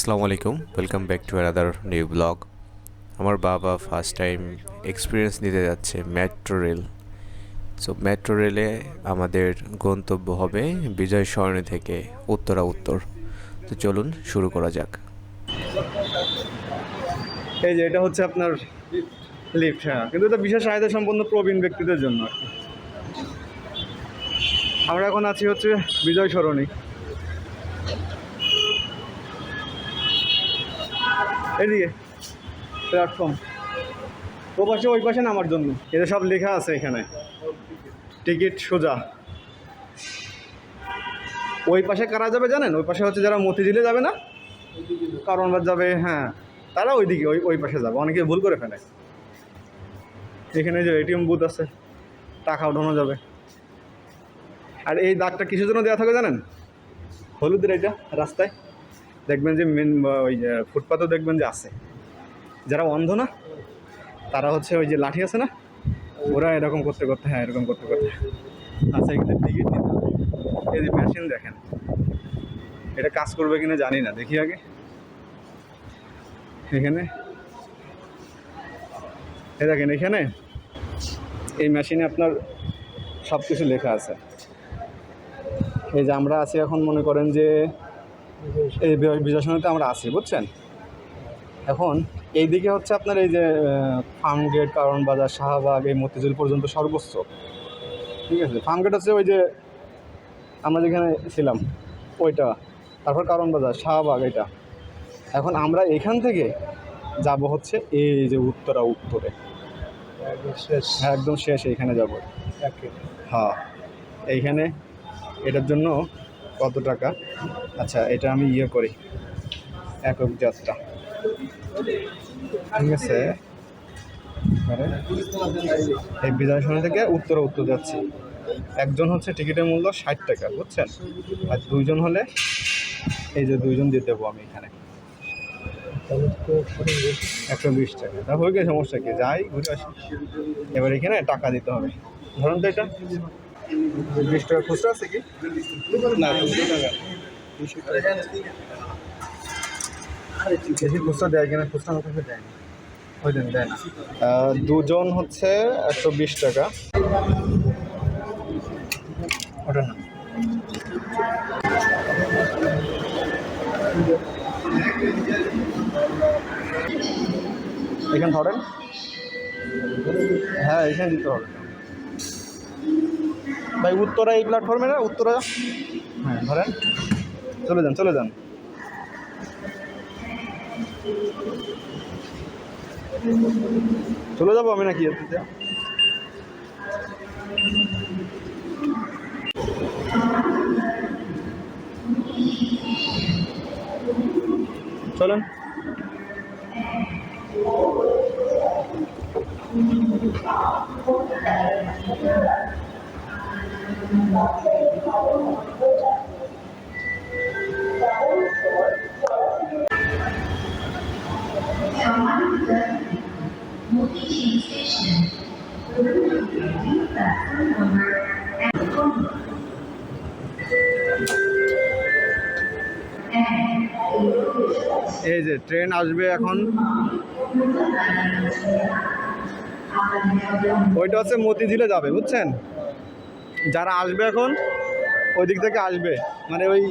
আসসালামু আলাইকুম, welcome back to another new blog. আমার বাবা ফার্স্ট টাইম এক্সপিরিয়েন্স নিতে যাচ্ছে মেট্রো রেল। সো মেট্রো রেলে আমাদের গন্তব্য হবে বিজয় সরণি থেকে উত্তর। তো চলুন শুরু করা যাক। এই যে এটা হচ্ছে আপনার লিফট, হ্যাঁ, কিন্তু এটা বিশেষ চাহিদা সম্পন্ন প্রবীণ ব্যক্তিদের জন্য আর কি। আমরা এখন আছি হচ্ছে বিজয় সরণি। এদিকে প্ল্যাটফর্ম ও পাশে ওই পাশে নামার জন্য এটা সব লেখা আছে এখানে। টিকিট সোজা ওই পাশে কারা যাবে জানেন? ওই পাশে হচ্ছে যারা মতিঝিলে যাবে না, কারওয়ানবাগ যাবে, হ্যাঁ, তারা ওইদিকে ওই পাশে যাবে। অনেকে ভুল করে ফেলে। এখানে যে এটিএম বুথ আছে, টাকা উঠানো যাবে। আর এই দাগটা কিসের জন্য দেওয়া থাকে জানেন? হলুদের এটা রাস্তায় দেখবেন যে মেন ওই যে ফুটপাথও দেখবেন যে আছে। যারা অন্ধ না তারা হচ্ছে ওই যে লাঠি আছে না, ওরা এরকম করতে করতে, হ্যাঁ, এরকম করতে করতে আচ্ছা এখানে টিকিট নিতে হবে। এই যে মেশিন দেখেন, এটা কাজ করবে কিনা জানি না, দেখি আগে। এখানে এই দেখেন, এখানে এই মেশিনে আপনার সব কিছু লেখা আছে। এই যে আমরা আছি এখন, মনে করেন যে এই বিজয় সরণিতে আমরা আছি, বুঝছেন? এখন এইদিকে হচ্ছে আপনার এই যে ফার্মগেট, কারওয়ানবাজার, শাহবাগ, এই মতিঝিল পর্যন্ত সর্বোচ্চ, ঠিক আছে। ফার্মগেট হচ্ছে ওই যে আমরা যেখানে ছিলাম ওইটা, তারপর কারওয়ানবাজার, শাহবাগ এটা। এখন আমরা এখান থেকে যাব হচ্ছে এই যে উত্তরে, হ্যাঁ, একদম শেষ এইখানে যাব। হ্যাঁ, এইখানে এটার জন্য কত টাকা? আচ্ছা, এটা আমি করি, একক যাত্রা, ঠিক আছে। এই বিজয় সরণি থেকে উত্তর যাচ্ছি। একজন হচ্ছে টিকিটের মূল্য 60 টাকা, বুঝছেন? আর দুইজন হলে এই যে দুইজন দিয়ে দেবো আমি এখানে 120 টাকা। তা হয়ে গেছে, সমস্যা কি, যাই ঘুরে আসি। এবার এখানে টাকা দিতে হবে। ধরুন তো এটা 20 টাকা খুচরা আছে কি না? 200 টাকা, 200 টাকা বেশি খুচরা দেয় কিনা? খুচরা আমাকে দেয় না, ওই দিন দেয় না। দুজন হচ্ছে 120 টাকা। ওটা না, এখানে ধরেন, হ্যাঁ, এখানে দিতে হবে ভাই। উত্তরা এই প্ল্যাটফর্মে না, উত্তরা, হ্যাঁ, ধরেন, চলে যান। চলে যাবো আমি নাকি? চলেন। এই যে ট্রেন আসবে এখন, ওইটা হচ্ছে মতিঝিলে যাবে, বুঝছেন? যারা আসবে এখন ওই দিক থেকে আসবে, মানে ওই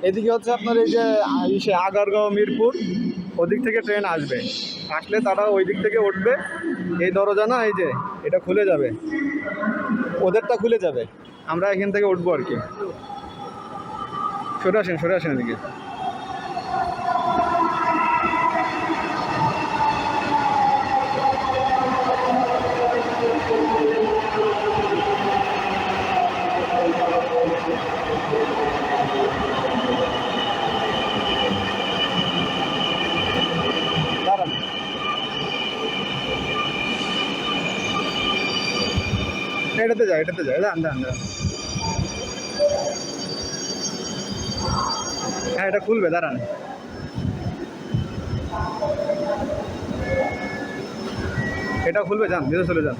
এদিকে হচ্ছে আপনার এই যে আগারগাঁও, মিরপুর, ওদিক থেকে ট্রেন আসবে। আসলে তারা ওই দিক থেকে উঠবে। এই দরজা না, এই যে এটা খুলে যাবে, ওদেরটা খুলে যাবে, আমরা এখান থেকে উঠবো আর কি। সরে আসেন এদিকে। এটাতে যায়, দাঁড়ান। হ্যাঁ, এটা খুলবে, দাঁড়ান। এটা খুলবে, যান, ভিতরে চলে যান।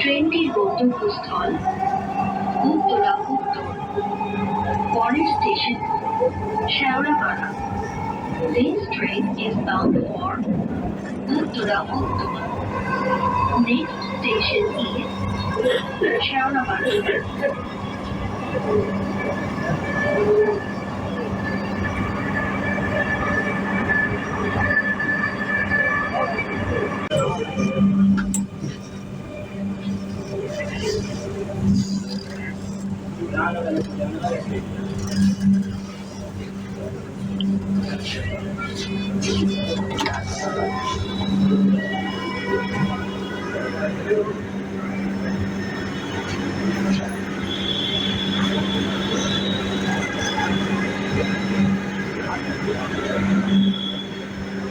ট্রেনটির গন্তব্যস্থল উত্তরা উত্তর। পরের station Shewrapara. This train is bound for Uttara Uttar. Next station is Shewrapara.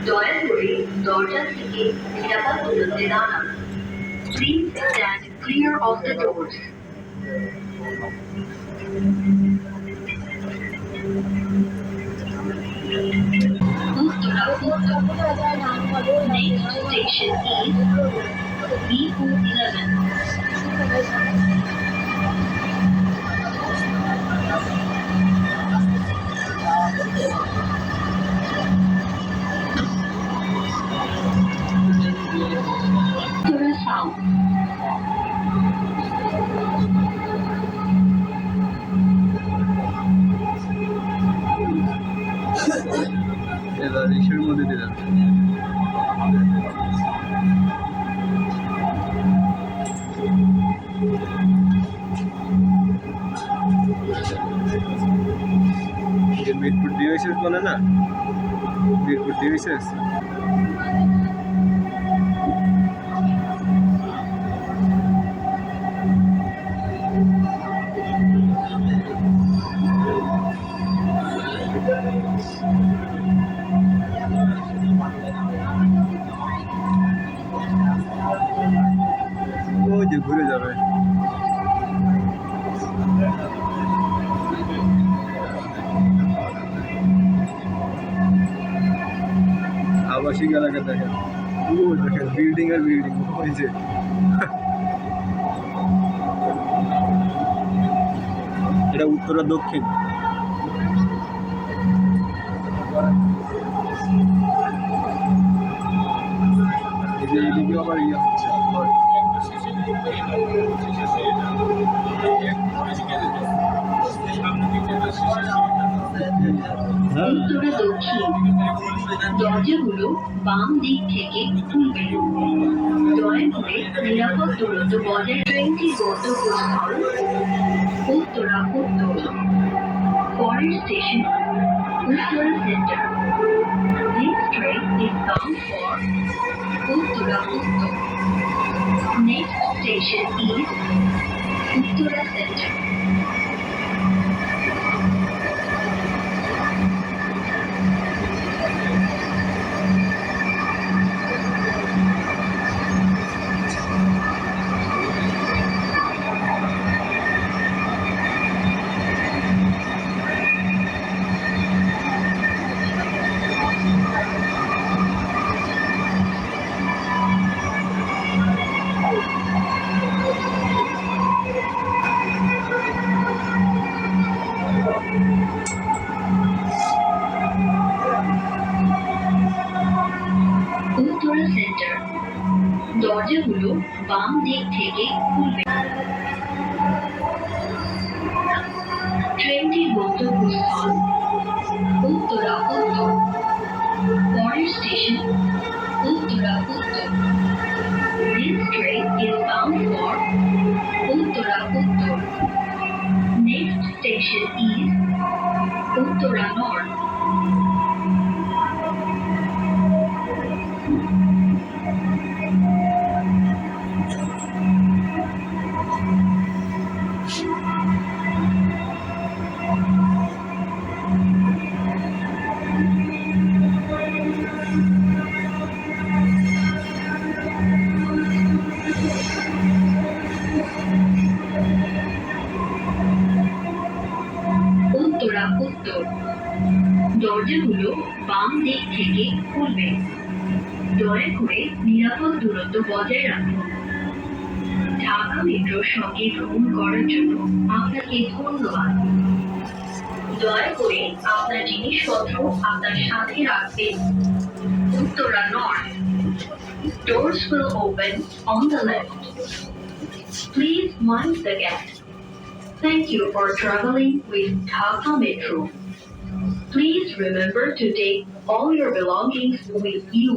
দয়া করে দরজা থেকে নিরাপদ দূরত্বে দাঁড়ান। Please stand clear of the doors. Uttara Uttar. Next station is BU11. Uttara South. এবার রিক্সার মধ্যে দিয়ে যাবে। মিরপুর ডিওএসএস বলে না, মিরপুর ডিওএসএস। ওই যে ঘুরে যাবে। আবাসিক এলাকা দেখেন, ও দেখেন বিল্ডিং আর বিল্ডিং। ওই যে এটা উত্তরা দক্ষিণ। এই যে এইদিকে আবার ইয়ে হচ্ছে উত্তরা দক্ষিণ। দরজাগুলো বাম দিক থেকে খুলবে। দয়া করে নিরাপদ দূরত্ব বজায়। ট্রেনটির গন্তব্যস্থল উত্তরা উত্তর। পরের station Uttara centre. This train is bound for Uttara Uttar. Next station is Uttara Center. Uttara centre. দরজাগুলো বাম দিক থেকে খুলবে। ট্রেনটির গন্তব্যস্থল উত্তরা উত্তর। পরের স্টেশন উত্তরা উত্তর। This train is bound for Uttara Uttar. Next station is Uttara North. বাম দিক থেকে খুলবে। দয়া করে নিরাপদ দূরত্ব বজায় রাখুন। ঢাকা মেট্রোর সঙ্গে ভ্রমণ করার জন্য আপনাকে ধন্যবাদ। দয়া করে আপনার জিনিসপত্র আপনার সাথে রাখবেন। Uttara north. Doors will open on the left. Please mind the gap. Thank you for traveling with Dhaka Metro. Please remember to take all your belongings with you.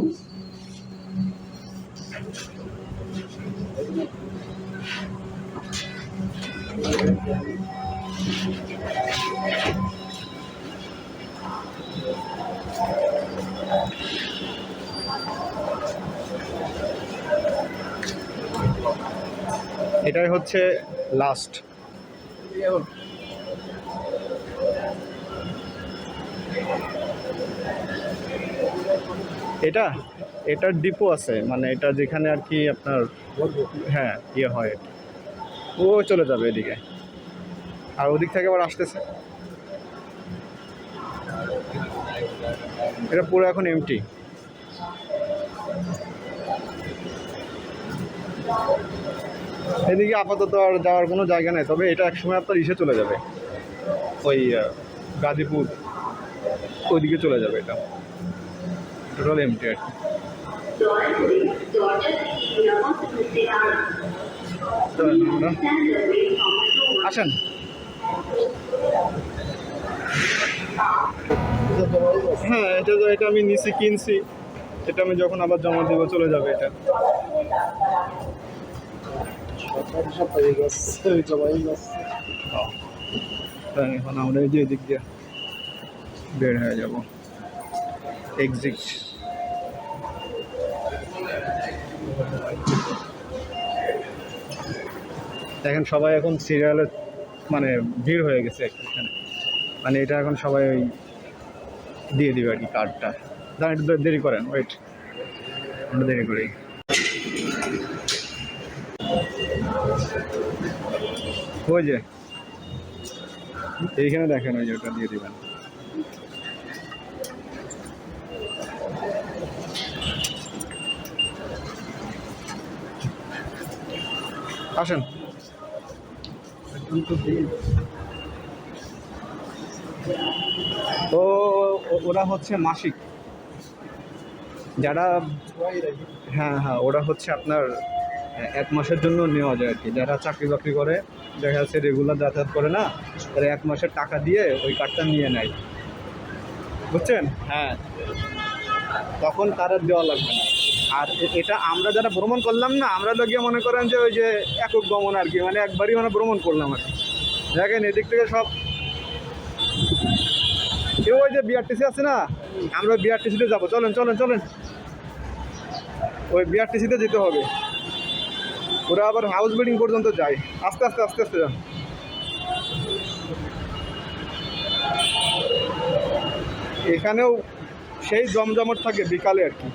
এটাই হচ্ছে লাস্ট। এটার ডিপো আছে, মানে এটা যেখানে আর কি আপনার হ্যাঁ ইয়ে হয়, ও চলে যাবে এদিকে, আর ওদিক থেকে আবার আসতেছে। এটা পুরো এখন এমটি। এদিকে আপাতত আর যাওয়ার কোনো জায়গা নেই, তবে এটা একসময় আপনার ইসে চলে যাবে, ওই গাজীপুর ওইদিকে চলে যাবে। এটা টোটাল এমটি আর কি। দয়া করে দরজা থেকে নিরাপদ দূরত্বে দাঁড়ান। Stand away from the door. আসেন। হ্যাঁ, এটা আমি নিচে কিনছি, এটা আমি যখন আবার জমা দেব চলে যাবে এটা। এখন আমরা এই যে এদিক দিয়ে বের হয়ে যাব, এক্সিট। দেখেন সবাই এখন সিরিয়ালে মানে ভিড় হয়ে গেছে এখানে, মানে এটা এখন সবাই ওই দিয়ে দিবে আর কি কার্ডটা। দাঁড়ান একটু দেরি করেন, ওয়েট, আমরা দেরি করি। ওই যে এইখানে দেখেন, ওই যে ওটা দিয়ে দিবেন। আসেন। তো ওরা হচ্ছে মাসিক, যারা হ্যাঁ হ্যাঁ ওরা হচ্ছে আপনার 1 মাসের জন্য নেওয়া যায় আর কি। যারা চাকরি বাকরি করে, দেখা যাচ্ছে রেগুলার যাতায়াত করে না, তারা 1 মাসের টাকা দিয়ে ওই কার্ডটা নিয়ে নেয়, বুঝছেন? হ্যাঁ, তখন তারা দেওয়া লাগবে না। আর এটা আমরা যারা ভ্রমণ করলাম না, আমরা লোকে মনে করেন যে ওই যে একক গমন আর কি, মানে একবারই মানে ভ্রমণ করলাম আর কি। দেখেন এদিক থেকে সব, ওই যে বিআরটিসি আছে না, আমরা বিআরটিসিতে যাবো, চলেন চলেন চলেন, ওই বিআরটিসিতে যেতে হবে। ওরা আবার হাউস বিল্ডিং পর্যন্ত যায়, আস্তে আস্তে আস্তে আস্তে যান। এখানেও সেই জমজমট থাকে বিকালে আর কি।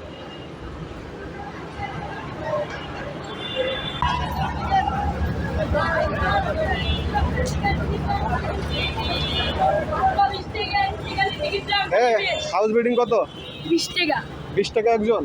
হ্যাঁ, হাউস বিল্ডিং কত? 20 টাকা। 20 টাকা একজন।